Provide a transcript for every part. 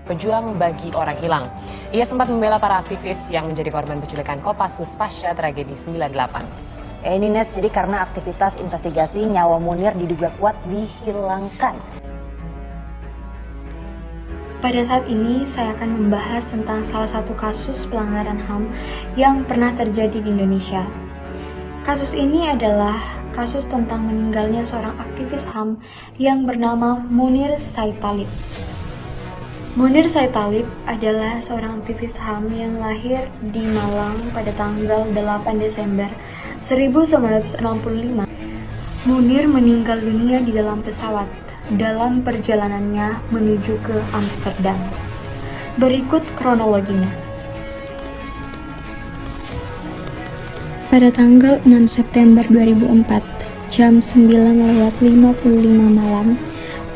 pejuang bagi orang hilang. Ia sempat membela para aktivis yang menjadi korban penculikan Kopassus pasca tragedi 98. Ini Nes, jadi karena aktivitas investigasi nyawa Munir diduga kuat dihilangkan. Pada saat ini saya akan membahas tentang salah satu kasus pelanggaran HAM yang pernah terjadi di Indonesia. Kasus ini adalah kasus tentang meninggalnya seorang aktivis HAM yang bernama Munir Said Thalib. Munir Said Thalib adalah seorang aktivis HAM yang lahir di Malang pada tanggal 8 Desember 1965. Munir meninggal dunia di dalam pesawat dalam perjalanannya menuju ke Amsterdam. Berikut kronologinya. Pada tanggal 6 September 2004, jam 9:55 malam,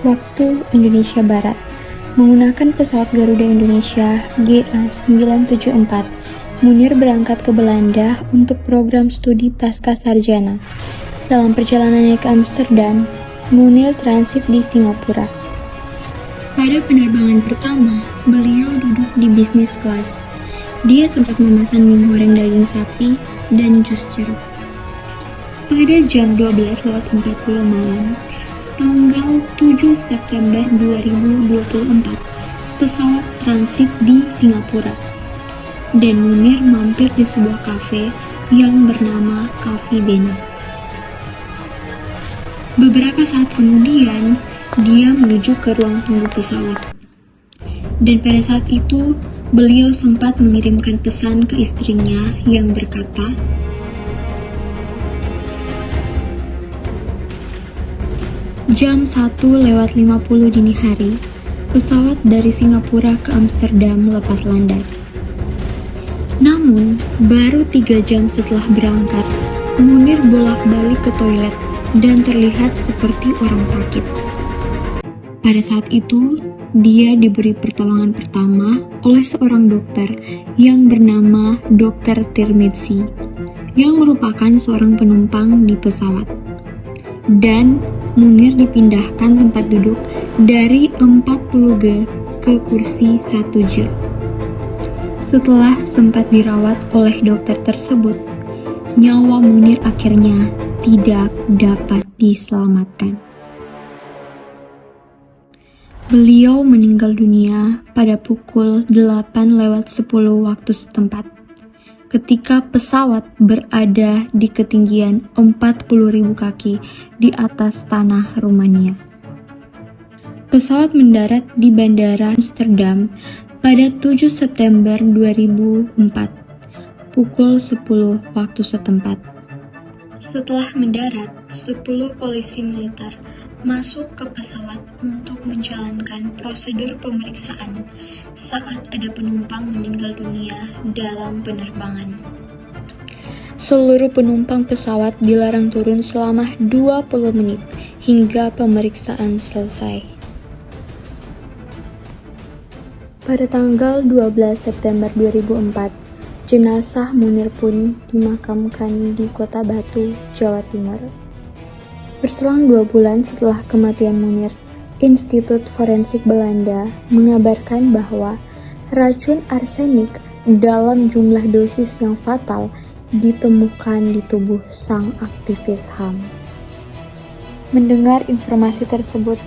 waktu Indonesia Barat, menggunakan pesawat Garuda Indonesia GA974, Munir berangkat ke Belanda untuk program studi pasca sarjana. Dalam perjalanannya ke Amsterdam, Munir transit di Singapura. Pada penerbangan pertama, beliau duduk di bisnis kelas. Dia sempat memesan mie goreng daging sapi dan jus jeruk. Pada jam 12:40 malam, tanggal 7 September 2024, pesawat transit di Singapura. Dan Munir mampir di sebuah kafe yang bernama Cafe Bena. Beberapa saat kemudian, dia menuju ke ruang tunggu pesawat. Dan pada saat itu, beliau sempat mengirimkan pesan ke istrinya yang berkata, jam 1:50 dini hari, pesawat dari Singapura ke Amsterdam lepas landas. Namun, baru 3 jam setelah berangkat, Munir bolak-balik ke toilet dan terlihat seperti orang sakit. Pada saat itu, dia diberi pertolongan pertama oleh seorang dokter yang bernama Dr. Tirmizi, yang merupakan seorang penumpang di pesawat. Dan Munir dipindahkan tempat duduk dari 40G ke kursi 1J. Setelah sempat dirawat oleh dokter tersebut, nyawa Munir akhirnya tidak dapat diselamatkan. Beliau meninggal dunia pada pukul 8:10 waktu setempat, ketika pesawat berada di ketinggian 40.000 kaki di atas tanah Rumania. Pesawat mendarat di Bandara Amsterdam pada 7 September 2004, pukul 10 waktu setempat. Setelah mendarat, 10 polisi militer masuk ke pesawat untuk menjalankan prosedur pemeriksaan saat ada penumpang meninggal dunia dalam penerbangan. Seluruh penumpang pesawat dilarang turun selama 20 menit hingga pemeriksaan selesai. Pada tanggal 12 September 2004, jenazah Munir pun dimakamkan di Kota Batu, Jawa Timur. Berselang 2 bulan setelah kematian Munir, Institut Forensik Belanda mengabarkan bahwa racun arsenik dalam jumlah dosis yang fatal ditemukan di tubuh sang aktivis HAM. Mendengar informasi tersebut,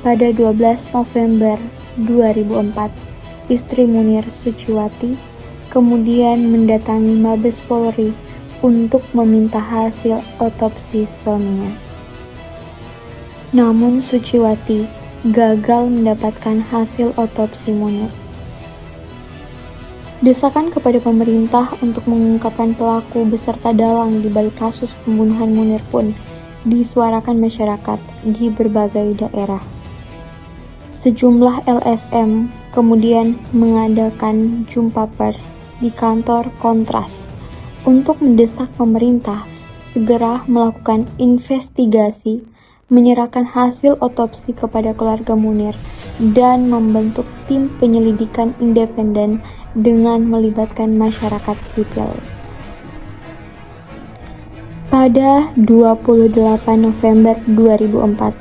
pada 12 November 2004, istri Munir, Suciwati, kemudian mendatangi Mabes Polri untuk meminta hasil otopsi suaminya. Namun Suciwati gagal mendapatkan hasil otopsi Munir. Desakan kepada pemerintah untuk mengungkapkan pelaku beserta dalang di balik kasus pembunuhan Munir pun disuarakan masyarakat di berbagai daerah. Sejumlah LSM kemudian mengadakan jumpa pers di kantor Kontras untuk mendesak pemerintah segera melakukan investigasi, menyerahkan hasil otopsi kepada keluarga Munir, dan membentuk tim penyelidikan independen dengan melibatkan masyarakat sipil. Pada 28 November 2004,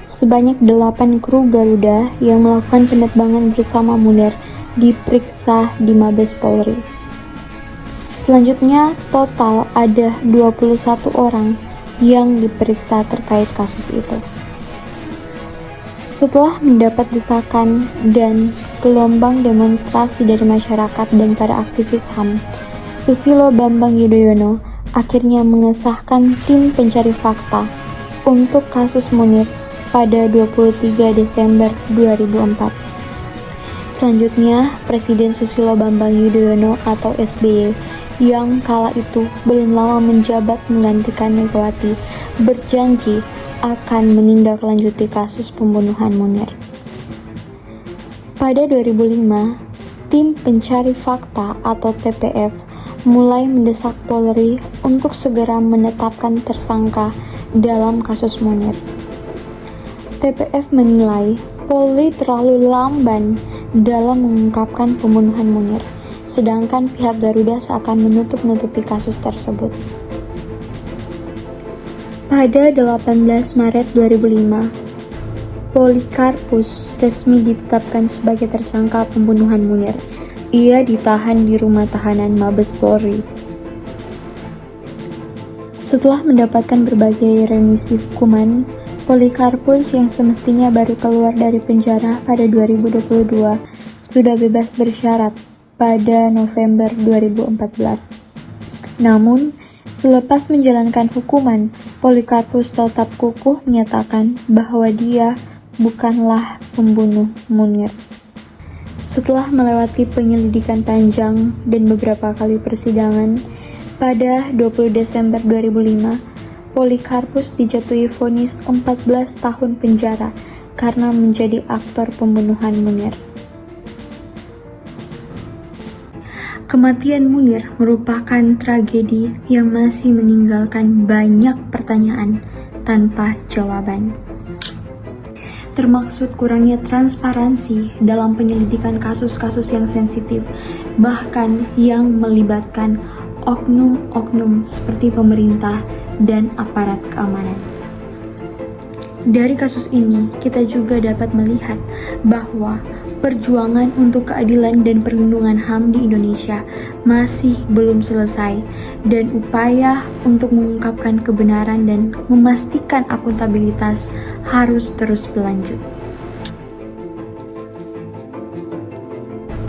sebanyak 8 kru Garuda yang melakukan penerbangan bersama Munir diperiksa di Mabes Polri. Selanjutnya, total ada 21 orang yang diperiksa terkait kasus itu. Setelah mendapat desakan dan gelombang demonstrasi dari masyarakat dan para aktivis HAM, Susilo Bambang Yudhoyono akhirnya mengesahkan tim pencari fakta untuk kasus Munir pada 23 Desember 2004. Selanjutnya, Presiden Susilo Bambang Yudhoyono atau SBY yang kala itu belum lama menjabat menggantikan Megawati berjanji akan menindaklanjuti kasus pembunuhan Munir. Pada 2005, tim pencari fakta atau TPF mulai mendesak Polri untuk segera menetapkan tersangka dalam kasus Munir. TPF menilai Polri terlalu lamban dalam mengungkapkan pembunuhan Munir, sedangkan pihak Garuda seakan menutup-nutupi kasus tersebut. Pada 18 Maret 2005, Polikarpus resmi ditetapkan sebagai tersangka pembunuhan Munir. Ia ditahan di rumah tahanan Mabes Polri. Setelah mendapatkan berbagai remisi hukuman, Polikarpus yang semestinya baru keluar dari penjara pada 2022 sudah bebas bersyarat pada November 2014. Namun, selepas menjalankan hukuman, Polikarpus tetap kukuh menyatakan bahwa dia bukanlah pembunuh Munir. Setelah melewati penyelidikan panjang dan beberapa kali persidangan, pada 20 Desember 2005, Polikarpus dijatuhi vonis 14 tahun penjara karena menjadi aktor pembunuhan Munir. Kematian Munir merupakan tragedi yang masih meninggalkan banyak pertanyaan tanpa jawaban. Termaksud kurangnya transparansi dalam penyelidikan kasus-kasus yang sensitif, bahkan yang melibatkan oknum-oknum seperti pemerintah dan aparat keamanan. Dari kasus ini, kita juga dapat melihat bahwa perjuangan untuk keadilan dan perlindungan HAM di Indonesia masih belum selesai, dan upaya untuk mengungkapkan kebenaran dan memastikan akuntabilitas harus terus berlanjut.